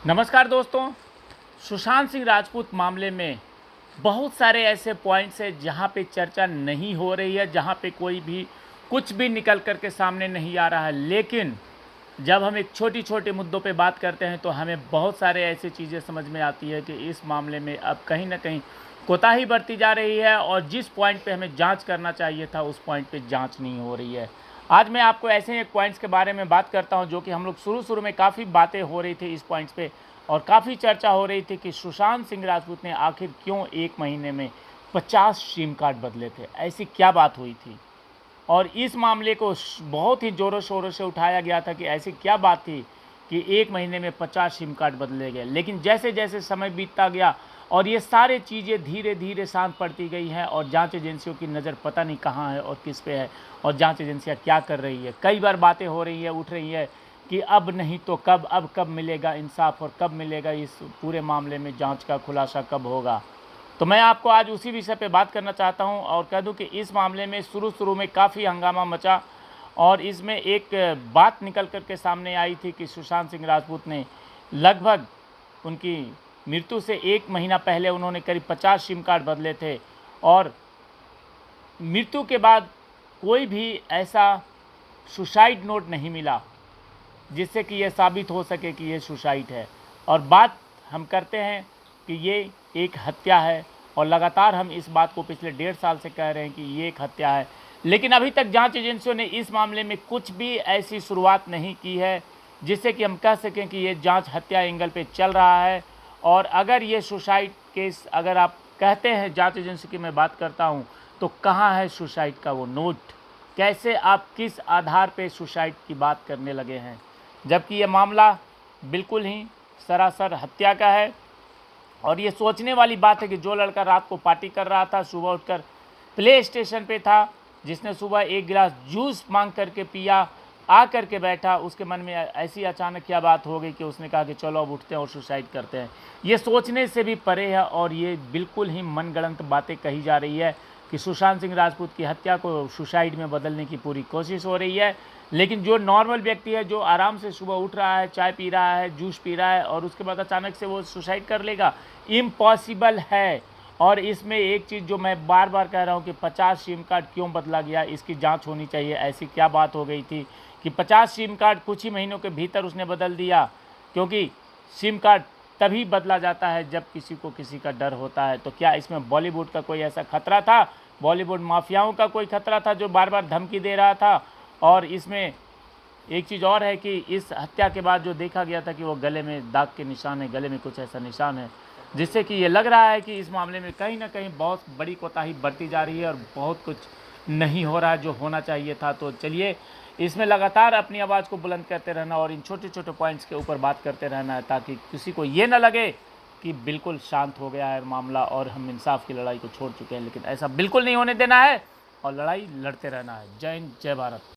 नमस्कार दोस्तों। सुशांत सिंह राजपूत मामले में बहुत सारे ऐसे पॉइंट्स हैं जहां पे चर्चा नहीं हो रही है, जहां पे कोई भी कुछ भी निकल कर के सामने नहीं आ रहा है। लेकिन जब हम एक छोटी छोटे मुद्दों पे बात करते हैं तो हमें बहुत सारे ऐसी चीज़ें समझ में आती है कि इस मामले में अब कहीं ना कहीं कोताही बरती जा रही है और जिस पॉइंट पे हमें जांच करना चाहिए था उस पॉइंट पे जांच नहीं हो रही है। आज मैं आपको ऐसे ही एक पॉइंट्स के बारे में बात करता हूं जो कि हम लोग शुरू में काफ़ी बातें हो रही थी इस पॉइंट्स पे और काफ़ी चर्चा हो रही थी कि सुशांत सिंह राजपूत ने आखिर क्यों एक महीने में 50 सिम कार्ड बदले थे, ऐसी क्या बात हुई थी। और इस मामले को बहुत ही ज़ोरों शोरों से उठाया गया था कि ऐसी क्या बात थी कि एक महीने में 50 सिम कार्ड बदले गए। लेकिन जैसे जैसे समय बीतता गया और ये सारी चीज़ें धीरे धीरे शांत पड़ती गई हैं और जांच एजेंसियों की नज़र पता नहीं कहाँ है और किस पे है और जांच एजेंसियां क्या कर रही है। कई बार बातें हो रही है, उठ रही है कि अब नहीं तो कब, अब कब मिलेगा इंसाफ और कब मिलेगा इस पूरे मामले में जांच का खुलासा कब होगा। तो मैं आपको आज उसी विषय पे बात करना चाहता हूं और कह दूं कि इस मामले में शुरू में काफ़ी हंगामा मचा और इसमें एक बात निकल कर के सामने आई थी कि सुशांत सिंह राजपूत ने लगभग उनकी मृत्यु से एक महीना पहले उन्होंने करीब 50 सिम कार्ड बदले थे और मृत्यु के बाद कोई भी ऐसा सुसाइड नोट नहीं मिला जिससे कि यह साबित हो सके कि ये सुसाइड है। और बात हम करते हैं कि ये एक हत्या है और लगातार हम इस बात को पिछले 1.5 साल से कह रहे हैं कि ये एक हत्या है। लेकिन अभी तक जांच एजेंसियों ने इस मामले में कुछ भी ऐसी शुरुआत नहीं की है जिससे कि हम कह सकें कि ये जांच हत्या एंगल पे चल रहा है। और अगर ये सुसाइड केस अगर आप कहते हैं जांच एजेंसी की मैं बात करता हूँ तो कहाँ है सुसाइड का वो नोट? कैसे आप किस आधार पे सुसाइड की बात करने लगे हैं, जबकि ये मामला बिल्कुल ही सरासर हत्या का है। और ये सोचने वाली बात है कि जो लड़का रात को पार्टी कर रहा था, सुबह उठकर प्ले स्टेशन पे था, जिसने सुबह एक गिलास जूस मांग करके पिया, आ करके बैठा, उसके मन में ऐसी अचानक क्या बात हो गई कि उसने कहा कि चलो अब उठते हैं और सुसाइड करते हैं। ये सोचने से भी परे है और ये बिल्कुल ही मनगढ़ंत बातें कही जा रही है कि सुशांत सिंह राजपूत की हत्या को सुसाइड में बदलने की पूरी कोशिश हो रही है। लेकिन जो नॉर्मल व्यक्ति है, जो आराम से सुबह उठ रहा है, चाय पी रहा है, जूस पी रहा है और उसके बाद अचानक से वो सुसाइड कर लेगा, इम्पॉसिबल है। और इसमें एक चीज़ जो मैं बार बार कह रहा हूँ कि 50 सिम कार्ड क्यों बदला गया, इसकी जांच होनी चाहिए। ऐसी क्या बात हो गई थी कि 50 सिम कार्ड कुछ ही महीनों के भीतर उसने बदल दिया? क्योंकि सिम कार्ड तभी बदला जाता है जब किसी को किसी का डर होता है। तो क्या इसमें बॉलीवुड का कोई ऐसा खतरा था, बॉलीवुड माफियाओं का कोई खतरा था जो बार बार धमकी दे रहा था? और इसमें एक चीज़ और है कि इस हत्या के बाद जो देखा गया था कि वो गले में दाग के निशान है, गले में कुछ ऐसा निशान है जिससे कि ये लग रहा है कि इस मामले में कहीं ना कहीं बहुत बड़ी कोताही बरती जा रही है और बहुत कुछ नहीं हो रहा है जो होना चाहिए था। तो चलिए, इसमें लगातार अपनी आवाज़ को बुलंद करते रहना और इन छोटे छोटे पॉइंट्स के ऊपर बात करते रहना है ताकि किसी को ये ना लगे कि बिल्कुल शांत हो गया है मामला और हम इंसाफ की लड़ाई को छोड़ चुके हैं। लेकिन ऐसा बिल्कुल नहीं होने देना है और लड़ाई लड़ते रहना है। जय हिंद, जय भारत।